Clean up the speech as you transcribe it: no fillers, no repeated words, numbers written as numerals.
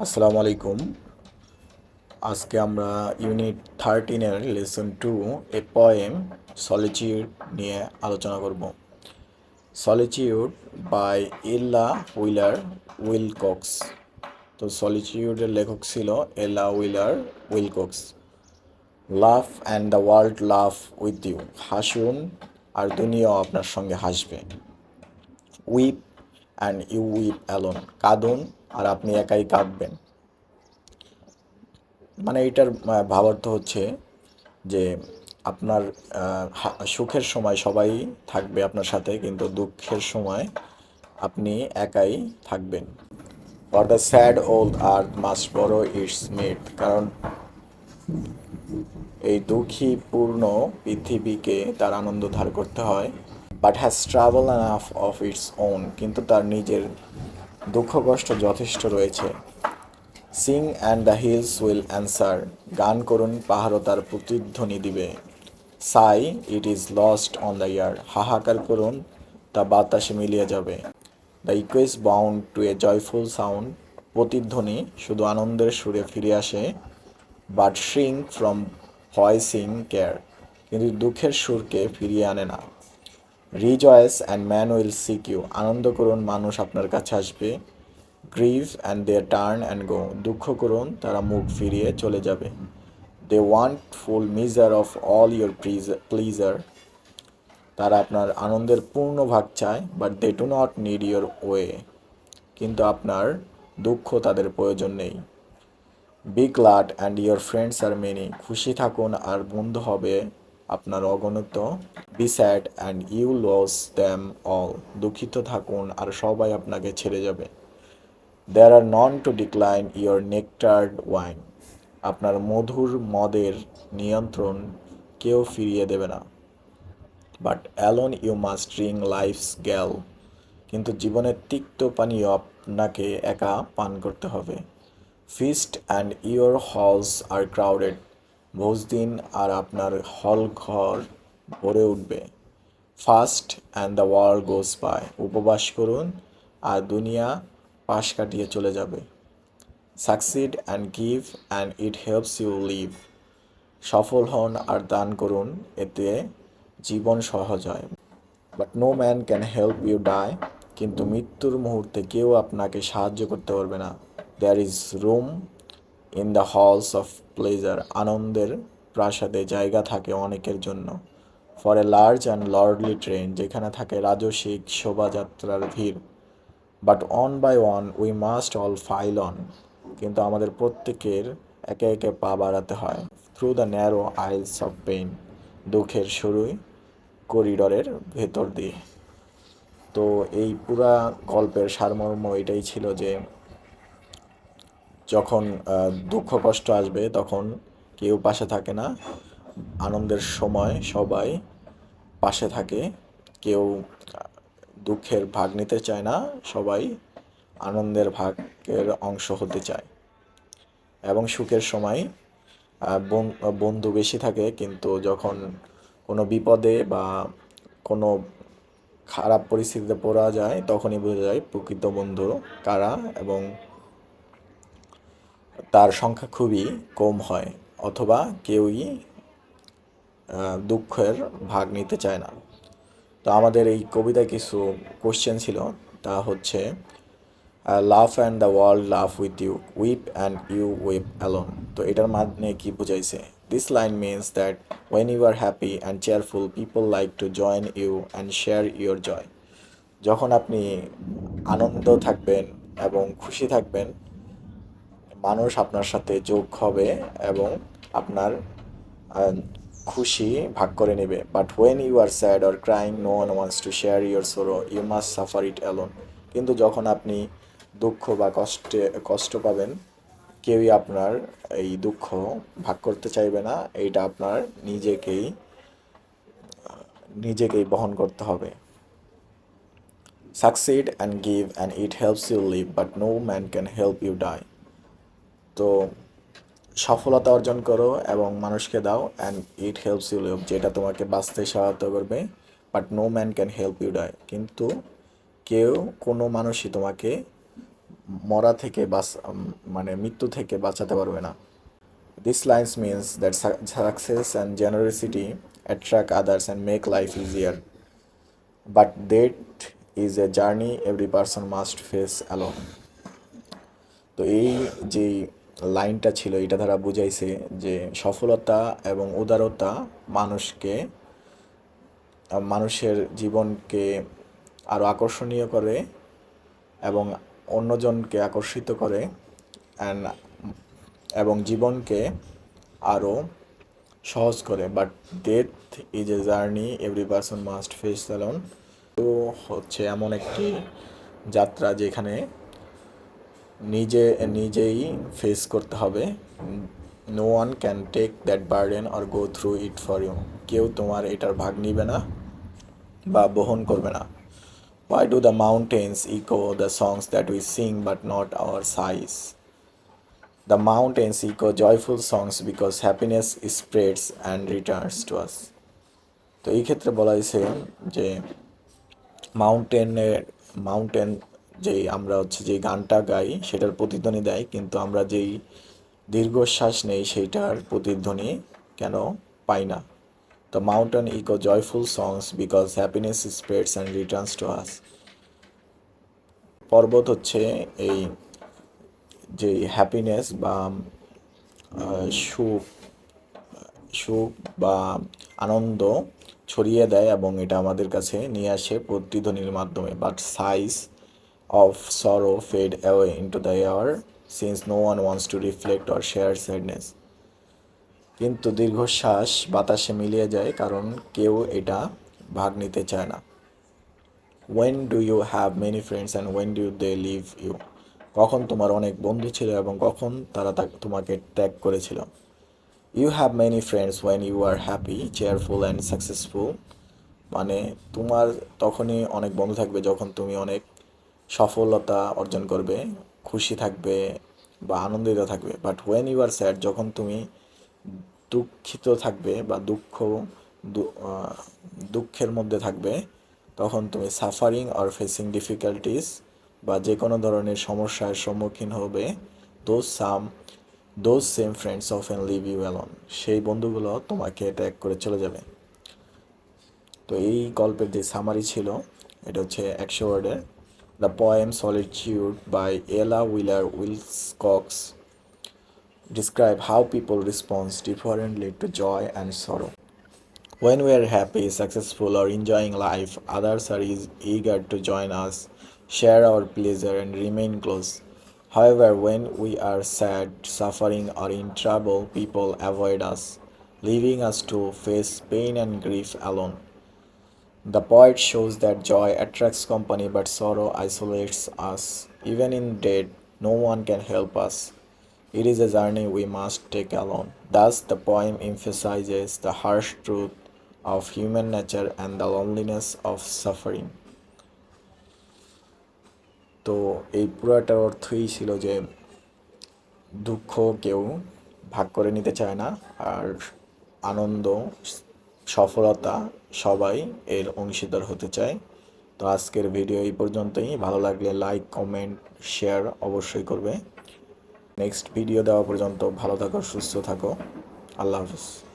আসসালামু আলাইকুম। আজকে আমরা ইউনিট 13-এর লেসন 2 এ পোয়েম সলিটিউড নিয়ে আলোচনা করব। Solitude by Ella Wheeler Wilcox. তো সলিটিউডের লেখক ছিল Ella Wheeler Wilcox. Laugh and the world laugh with you, হাসুন আর দুনিয়াও আপনার সঙ্গে হাসবে। Weep and you weep alone, কাঁদুন আর আপনি একাই কাঁদবেন। মানে এটার ভাবার্থ হচ্ছে যে আপনার সুখের সময় সবাই থাকবে আপনার সাথে, কিন্তু দুঃখের সময় আপনি একাই থাকবেন। For the sad old earth must বড়ো ইটস মেড, কারণ এই দুঃখী পূর্ণ পৃথিবীকে তার আনন্দ ধার করতে হয়। But has travel enough of its own, কিন্তু তার নিজের দুঃখ কষ্ট যথেষ্ট রয়েছে। Singh and the hills will answer, গান করুন পাহাড়ও তার প্রতিধ্বনি দিবে। সাই it is lost on the year, হাহাকার করুন তা বাতাসে মিলিয়ে যাবে। The ইকুয়েস bound to a joyful sound, প্রতিধ্বনি শুধু আনন্দের সুরে ফিরে আসে। But shrink from voicing care, কিন্তু দুঃখের সুরকে ফিরিয়ে আনে না। Rejoice and man will seek you, আনন্দ করুন মানুষ আপনার কাছে আসবে। Grieve and they turn and go, দুঃখ করুন তারা মুখ ফিরিয়ে চলে যাবে। They want full measure of all your pleasure, তারা আপনার আনন্দের পূর্ণ ভাগ চায়। But they do not need your woe, কিন্তু আপনার দুঃখ তাদের প্রয়োজন নেই। Be glad and your friends are many, খুশি থাকুন আর বন্ধু হবে আপনার অগণিত। Be sad and you lose them all, দুঃখিত থাকুন আর সবাই আপনাকে ছেড়ে যাবে। There are none to decline your nectared wine, আপনার মধুর মদের নিয়ন্ত্রণ কেউ ফিরিয়ে দেবে না। But alone you must drink life's gall, কিন্তু জীবনের তিক্ত পানীয় আপনাকে একা পান করতে হবে। Feast and your halls are crowded, ভোজ দিন আর আপনার হল ঘর ভরে উঠবে। Fast and the world goes by, উপবাস করুন আর দুনিয়া পাশ কাটিয়ে চলে যাবে। Succeed and give and it helps you live, সফল হন আর দান করুন, এতে জীবন সহজ হয়। But no man can help you die, কিন্তু মৃত্যুর মুহূর্তে কেউ আপনাকে সাহায্য করতে পারবে না। There is room in the halls of pleasure, আনন্দের প্রাসাদে জায়গা থাকে অনেকের জন্য। For a large and lordly train, যেখানে থাকে রাজসিক শোভাযাত্রার ভিড়। But one by one we must all file on, কিন্তু আমাদের প্রত্যেকের একে একে পা বাড়াতে হয়। Through the narrow আইলস of pain, দুঃখের শুরুই করিডরের ভেতর দিয়ে। তো এই পুরা গল্পের সারমর্ম এটাই ছিল যে যখন দুঃখ কষ্ট আসবে তখন কেউ পাশে থাকে না, আনন্দের সময় সবাই পাশে থাকে। কেউ দুঃখের ভাগ নিতে চায় না, সবাই আনন্দের ভাগের অংশ হতে চায়। এবং সুখের সময় বন্ধু বেশি থাকে, কিন্তু যখন কোনো বিপদে বা কোনো খারাপ পরিস্থিতিতে পড়া যায় তখনই বোঝা যায় প্রকৃত বন্ধু কারা, এবং তার সংখ্যা খুবই কম হয়, অথবা কেউই দুঃখের ভাগ নিতে চায় না। তো আমাদের এই কবিতায় কিছু কোশ্চেন ছিল, তা হচ্ছে laugh and the world laugh with you, weep and you weep alone. তো এটার মানে কি বুঝাইছে? This line means that when you are happy and cheerful people like to join you and share your joy. যখন আপনি আনন্দ থাকবেন এবং খুশি থাকবেন, মানুষ আপনার সাথে যোগ হবে এবং আপনার আহ, খুশি ভাগ করে নেবে। But when you are sad or crying no one wants to share your sorrow, you must suffer it alone. কিন্তু যখন আপনি দুঃখ বা কষ্ট পাবেন, কেউই আপনার এই দুঃখ ভাগ করতে চাইবে না, এইটা আপনার নিজেকেই বহন করতে হবে। Succeed and give and it helps you live, but no man can help you die. তো সফলতা অর্জন করো এবং মানুষকে দাও, and it helps you live, যেটা তোমাকে বাঁচতে সহায়তা করবে। But no man can help you die, কিন্তু কোনো মানুষই তোমাকে মরা থেকে মানে মৃত্যু থেকে বাঁচাতে পারবে না। This lines means that success and generosity attract others and make life easier, but that is a journey every person must face alone. তো এই যে লাইনটা ছিল এটা দ্বারা বুঝাইছে যে সফলতা এবং উদারতা মানুষের জীবনকে আরও আকর্ষণীয় করে এবং অন্যজনকে আকর্ষিত করে অ্যান্ড এবং জীবনকে আরও সহজ করে, but death is a journey every person must face alone. তো হচ্ছে এমন একটি যাত্রা যেখানে নিজেই ফেস করতে হবে। No one can take that burden or go through it for you. কেউ তোমার এটার ভাগ নিবে না বা বহন করবে না। Why do the mountains echo the songs that we sing but not our sighs? The mountains echo joyful songs because happiness spreads and returns to us. তো এই ক্ষেত্রে বলা হয়েছে যে মাউন্টেন যেই আমরা হচ্ছে যে গানটা গাই সেটার প্রতিধ্বনি দেয়, কিন্তু আমরা যেই দীর্ঘশ্বাস নেই সেইটার প্রতিধ্বনি কেন পাই না। The mountain echo joyful songs because happiness spreads and returns to us. পর্বত হচ্ছে এই যে হ্যাপিনেস বা সুখ সুখ বা আনন্দ ছড়িয়ে দেয় এবং এটা আমাদের কাছে নিয়ে আসে প্রতিধ্বনির মাধ্যমে। But sighs of sorrow fade away into the air since no one wants to reflect or share sadness. কিন্তু দীর্ঘশ্বাস বাতাসে মিলিয়ে যায় কারণ কেউ এটা ভাগ নিতে চায় না। When do you have many friends and when do they leave you? কখন তোমার অনেক বন্ধু ছিল এবং কখন তারা তোমাকে ত্যাগ করেছিল। You have many friends when you are happy, cheerful and successful. মানে তোমার তখনই অনেক বন্ধু থাকবে যখন তুমি অনেক সফলতা অর্জন করবে, খুশি থাকবে বা আনন্দিত থাকবে। But when you are sad, যখন তুমি দুঃখিত থাকবে বা দুঃখের মধ্যে থাকবে, তখন তুমি সাফারিং অর ফেসিং ডিফিকাল্টিস বা যে কোনো ধরনের সমস্যার সম্মুখীন হবে। Those same friends often leave you alone. সেই বন্ধুগুলো তোমাকে ত্যাগ করে চলে যাবে। তো এই গল্পের যে সামারি ছিল এটা হচ্ছে 100 ওয়ার্ডের। দ্য পোয়েম সলিটিউড বাই এলা wheeler Wilcox describe how people respond differently to joy and sorrow. When we are happy, successful, or enjoying life, others are eager to join us, share our pleasure, and remain close. However, when we are sad, suffering, or in trouble, people avoid us, leaving us to face pain and grief alone. The poet shows that joy attracts company but sorrow isolates us. Even in death, no one can help us. It is a journey we must take alone. Thus, the poem emphasizes the harsh truth of human nature and the loneliness of suffering. তো এই পুরোটার অর্থই ছিল যে দুঃখ কেউ ভাগ করে নিতে চায় না, আর আনন্দ সফলতা সবাই এর অংশীদার হতে চায়। তো আজকের ভিডিও এই পর্যন্তই। ভালো লাগলে লাইক, কমেন্ট, শেয়ার অবশ্যই করবে। নেক্সট ভিডিও দেওয়া পর্যন্ত ভালো থাকো, সুস্থ থাকো। আল্লাহ হাফিজ।